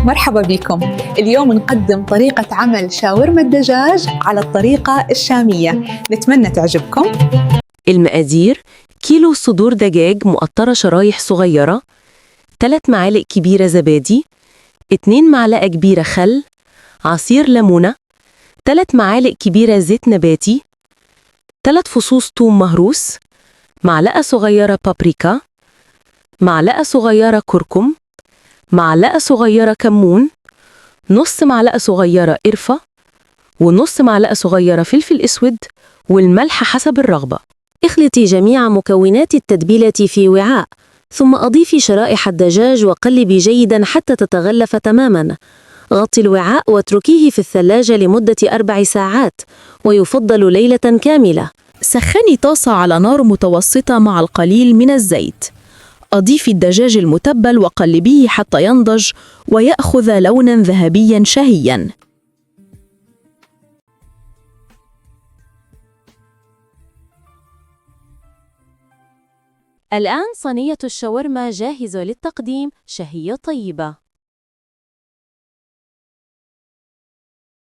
مرحبا بكم. اليوم نقدم طريقة عمل شاورما الدجاج على الطريقة الشامية، نتمنى تعجبكم. المقادير: كيلو صدور دجاج مقطرة شرايح صغيرة، 3 معالق كبيرة زبادي، 2 معلقة كبيرة خل، عصير ليمونة، 3 معالق كبيرة زيت نباتي، 3 فصوص ثوم مهروس، معلقة صغيرة بابريكا، معلقة صغيرة كركم، معلقة صغيرة كمون، نص معلقة صغيرة قرفة، ونص معلقة صغيرة فلفل أسود، والملح حسب الرغبة. اخلطي جميع مكونات التتبيلة في وعاء، ثم أضيفي شرائح الدجاج وقلبي جيداً حتى تتغلف تماماً. غطي الوعاء واتركيه في الثلاجة لمدة 4 ساعات، ويفضل ليلة كاملة. سخني طاسة على نار متوسطة مع القليل من الزيت. أضيفي الدجاج المتبل وقلبيه حتى ينضج ويأخذ لوناً ذهبياً شهياً. الآن صينية الشاورما جاهزة للتقديم، شهية طيبة.